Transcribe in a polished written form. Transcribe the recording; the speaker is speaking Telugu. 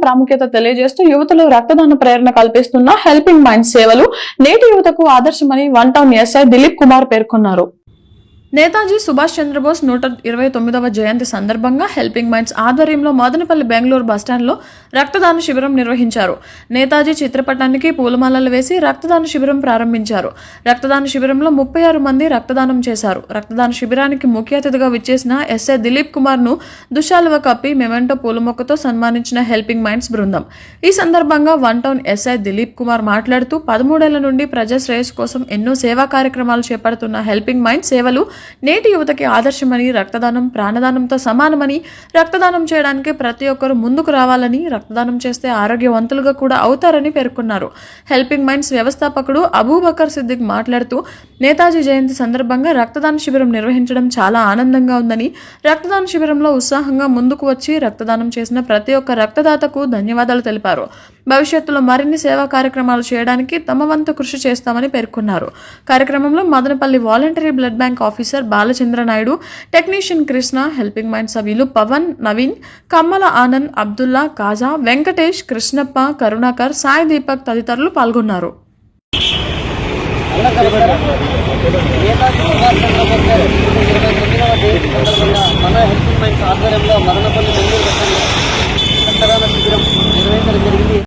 ప్రాముఖ్యత తెలియజేస్తూ యువతలో రక్తదాన ప్రేరణ కల్పిస్తున్న హెల్పింగ్ మైండ్స్ సేవలు నేటి యువతకు ఆదర్శమని 1 టౌన్ ఎస్ఐ దిలీప్ కుమార్ పేర్కొన్నారు. నేతాజీ సుభాష్ చంద్రబోస్ 129వ జయంతి సందర్భంగా హెల్పింగ్ మైండ్స్ ఆధ్వర్యంలో మదనపల్లి బెంగళూరు బస్టాండ్లో రక్తదాన శిబిరం నిర్వహించారు. నేతాజీ చిత్రపటానికి పూలమాలలు వేసి రక్తదాన శిబిరం ప్రారంభించారు. రక్తదాన శిబిరంలో 36 మంది రక్తదానం చేశారు. రక్తదాన శిబిరానికి ముఖ్య అతిథిగా విచ్చేసిన ఎస్ఐ దిలీప్ కుమార్ ను దుశాలువ కప్పి మెమెంటో పూలమొక్కతో సన్మానించిన హెల్పింగ్ మైండ్స్ బృందం. ఈ సందర్భంగా 1 టౌన్ ఎస్ఐ దిలీప్ కుమార్ మాట్లాడుతూ 13 ఏళ్ల నుండి ప్రజా శ్రేయస్ కోసం ఎన్నో సేవా కార్యక్రమాలు చేపడుతున్న హెల్పింగ్ మైండ్స్ సేవలు నేటి యువతకి ఆదర్శమని, రక్తదానం ప్రాణదానంతో సమానమని, రక్తదానం చేయడానికి ప్రతి ఒక్కరూ ముందుకు రావాలని, రక్తదానం చేస్తే ఆరోగ్యవంతులుగా కూడా అవుతారని పేర్కొన్నారు. హెల్పింగ్ మైండ్స్ వ్యవస్థాపకుడు అబూబకర్ సిద్దిక్ మాట్లాడుతూ నేతాజీ జయంతి సందర్భంగా రక్తదాన శిబిరం నిర్వహించడం చాలా ఆనందంగా ఉందని, రక్తదాన శిబిరంలో ఉత్సాహంగా ముందుకు వచ్చి రక్తదానం చేసిన ప్రతి ఒక్క రక్తదాతకు ధన్యవాదాలు తెలిపారు. భవిష్యత్తులో మరిన్ని సేవా కార్యక్రమాలు చేయడానికి తమ వంతు కృషి చేస్తామని పేర్కొన్నారు. కార్యక్రమంలో Madanapalle voluntary blood bank officer Balachandra Naidu, technician Krishna, helping mind సభ్యులు పవన్, నవీన్, కమ్మల ఆనంద్, అబ్దుల్లా, కాజా, వెంకటేష్, కృష్ణప్ప, కరుణాకర్, సాయి దీపక్ తదితరులు పాల్గొన్నారు.